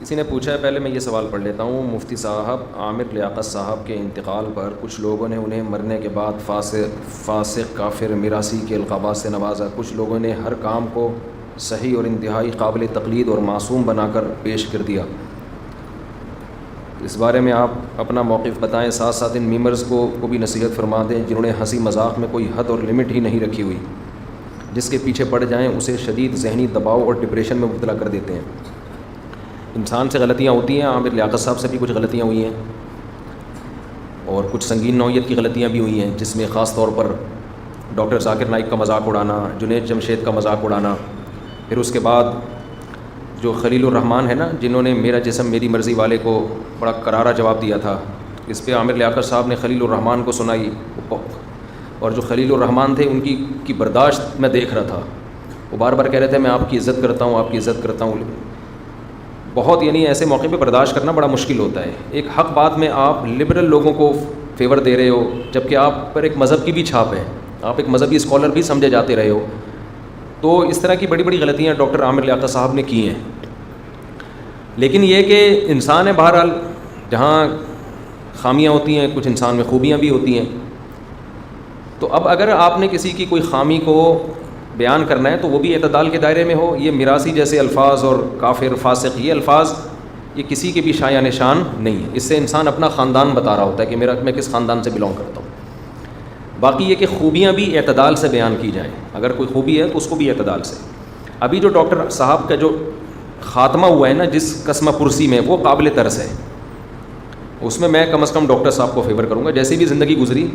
کسی نے پوچھا ہے، پہلے میں یہ سوال پڑھ لیتا ہوں. مفتی صاحب، عامر لیاقت صاحب کے انتقال پر کچھ لوگوں نے انہیں مرنے کے بعد فاسق، کافر، میراثی کے القابات سے نوازا. کچھ لوگوں نے ہر کام کو صحیح اور انتہائی قابل تقلید اور معصوم بنا کر پیش کر دیا. اس بارے میں آپ اپنا موقف بتائیں. ساتھ ساتھ ان میمرز کو بھی نصیحت فرما دیں جنہوں نے ہنسی مذاق میں کوئی حد اور لمٹ ہی نہیں رکھی ہوئی. جس کے پیچھے پڑ جائیں اسے شدید ذہنی دباؤ اور ڈپریشن میں مبتلا کر دیتے ہیں. انسان سے غلطیاں ہوتی ہیں. عامر لیاقت صاحب سے بھی کچھ غلطیاں ہوئی ہیں اور کچھ سنگین نوعیت کی غلطیاں بھی ہوئی ہیں، جس میں خاص طور پر ڈاکٹر ذاکر نائک کا مذاق اڑانا، جنید جمشید کا مذاق اڑانا. پھر اس کے بعد جو خلیل الرحمان ہے نا، جنہوں نے میرا جسم میری مرضی والے کو بڑا کرارا جواب دیا تھا، اس پہ عامر لیاقت صاحب نے خلیل الرحمان کو سنائی. اور جو خلیل الرحمان تھے ان کی برداشت میں دیکھ رہا تھا. وہ بار بار کہہ رہے تھے میں آپ کی عزت کرتا ہوں، آپ کی عزت کرتا ہوں. بہت یعنی ایسے موقع پہ برداشت کرنا بڑا مشکل ہوتا ہے. ایک حق بات میں آپ لبرل لوگوں کو فیور دے رہے ہو، جبکہ آپ پر ایک مذہب کی بھی چھاپ ہے، آپ ایک مذہبی اسکالر بھی سمجھے جاتے رہے ہو. تو اس طرح کی بڑی بڑی غلطیاں ڈاکٹر عامر لیاقت صاحب نے کی ہیں. لیکن یہ کہ انسان ہے، بہرحال جہاں خامیاں ہوتی ہیں کچھ انسان میں خوبیاں بھی ہوتی ہیں. تو اب اگر آپ نے کسی کی کوئی خامی کو بیان کرنا ہے تو وہ بھی اعتدال کے دائرے میں ہو. یہ میراثی جیسے الفاظ اور کافر، فاسق، یہ الفاظ یہ کسی کے بھی شایع نشان نہیں ہے. اس سے انسان اپنا خاندان بتا رہا ہوتا ہے کہ میں کس خاندان سے بلونگ کرتا ہوں. باقی یہ کہ خوبیاں بھی اعتدال سے بیان کی جائیں. اگر کوئی خوبی ہے تو اس کو بھی اعتدال سے. ابھی جو ڈاکٹر صاحب کا جو خاتمہ ہوا ہے نا جس قسمہ پرسی میں، وہ قابل ترس ہے. اس میں میں کم از کم ڈاکٹر صاحب کو فیور کروں گا، جیسی بھی زندگی گزری.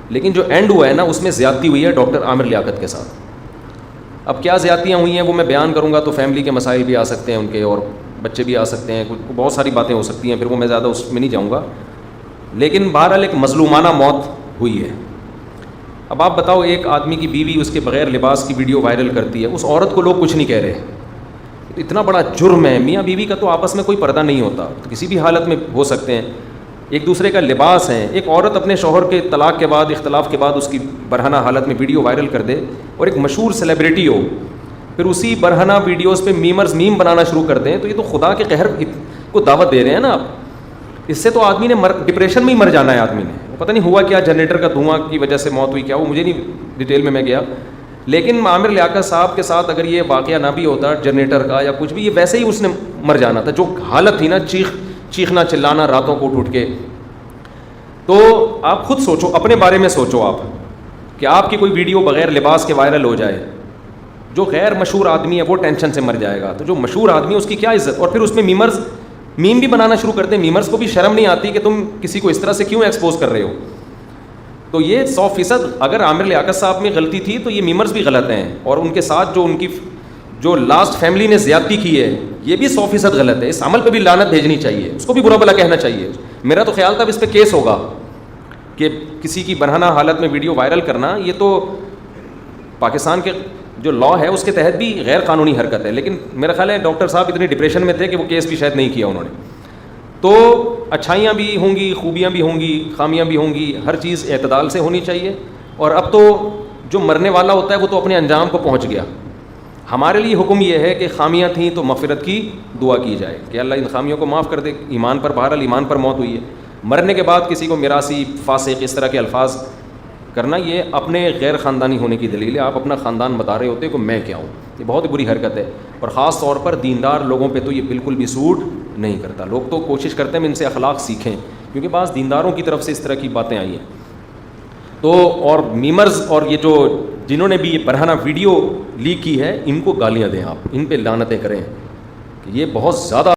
لیکن جو اینڈ ہوا ہے نا اس میں زیادتی ہوئی ہے ڈاکٹر عامر لیاقت کے ساتھ. اب کیا زیادتیاں ہوئی ہیں وہ میں بیان کروں گا تو فیملی کے مسائل بھی آ سکتے ہیں ان کے، اور بچے بھی آ سکتے ہیں، بہت ساری باتیں ہو سکتی ہیں. پھر وہ میں زیادہ اس میں نہیں جاؤں گا. لیکن بہرحال ایک مظلومانہ موت ہوئی ہے. اب آپ بتاؤ، ایک آدمی کی بیوی اس کے بغیر لباس کی ویڈیو وائرل کرتی ہے، اس عورت کو لوگ کچھ نہیں کہہ رہے. اتنا بڑا جرم ہے. میاں بیوی کا تو آپس میں کوئی پردہ نہیں ہوتا، کسی بھی حالت میں ہو سکتے ہیں. ایک دوسرے کا لباس ہے. ایک عورت اپنے شوہر کے طلاق کے بعد، اختلاف کے بعد اس کی برہنہ حالت میں ویڈیو وائرل کر دے اور ایک مشہور سیلیبریٹی ہو، پھر اسی برہنہ ویڈیوز پہ میمرز میم بنانا شروع کر دیں، تو یہ تو خدا کے قہر کو دعوت دے رہے ہیں نا آپ. اس سے تو آدمی نے ڈپریشن میں ہی مر جانا ہے. آدمی نے پتہ نہیں ہوا کیا، جنریٹر کا دھواں کی وجہ سے موت ہوئی کیا، وہ مجھے نہیں ڈیٹیل میں گیا. لیکن عامر لیاقت صاحب کے ساتھ اگر یہ واقعہ نہ بھی ہوتا جنریٹر کا یا کچھ بھی، یہ ویسے ہی اس نے مر جانا تھا. جو حالت تھی نا، چیخنا چلانا راتوں کو اٹھ کے. تو آپ خود سوچو، اپنے بارے میں سوچو آپ کہ آپ کی کوئی ویڈیو بغیر لباس کے وائرل ہو جائے. جو غیر مشہور آدمی ہے وہ ٹینشن سے مر جائے گا، تو جو مشہور آدمی ہے اس کی کیا عزت. اور پھر اس میں میم بھی بنانا شروع کرتے ہیں. میمرز کو بھی شرم نہیں آتی کہ تم کسی کو اس طرح سے کیوں ایکسپوز کر رہے ہو. تو یہ 100% اگر عامر لیاقت صاحب میں غلطی تھی تو یہ میمرز بھی غلط ہیں، اور ان کے ساتھ جو ان کی جو لاسٹ فیملی نے زیادتی کی ہے یہ بھی 100% غلط ہے. اس عمل پہ بھی لعنت بھیجنی چاہیے، اس کو بھی برا بھلا کہنا چاہیے. میرا تو خیال تھا اس پہ کیس ہوگا کہ کسی کی برہنہ حالت میں ویڈیو وائرل کرنا یہ تو پاکستان کے جو لا ہے اس کے تحت بھی غیر قانونی حرکت ہے. لیکن میرا خیال ہے ڈاکٹر صاحب اتنی ڈپریشن میں تھے کہ وہ کیس بھی شاید نہیں کیا انہوں نے. تو اچھائیاں بھی ہوں گی، خوبیاں بھی ہوں گی، خامیاں بھی ہوں گی. ہر چیز اعتدال سے ہونی چاہیے. اور اب تو جو مرنے والا ہوتا ہے وہ تو اپنے انجام کو پہنچ گیا. ہمارے لیے حکم یہ ہے کہ خامیاں تھیں تو مغفرت کی دعا کی جائے کہ اللہ ان خامیوں کو معاف کر دے. ایمان پر، بہرحال ایمان پر موت ہوئی ہے. مرنے کے بعد کسی کو میراثی، فاسق، اس طرح کے الفاظ کرنا یہ اپنے غیر خاندانی ہونے کی دلیل ہے. آپ اپنا خاندان بتا رہے ہوتے کہ میں کیا ہوں. یہ بہت بری حرکت ہے، اور خاص طور پر دیندار لوگوں پہ تو یہ بالکل بھی سوٹ نہیں کرتا. لوگ تو کوشش کرتے ہیں ان سے اخلاق سیکھیں، کیونکہ بعض دینداروں کی طرف سے اس طرح کی باتیں آئی ہیں. تو اور میمرز اور یہ جو جنہوں نے بھی یہ برہنہ ویڈیو لیک کی ہے ان کو گالیاں دیں، آپ ان پہ لعنتیں کریں کہ یہ بہت زیادہ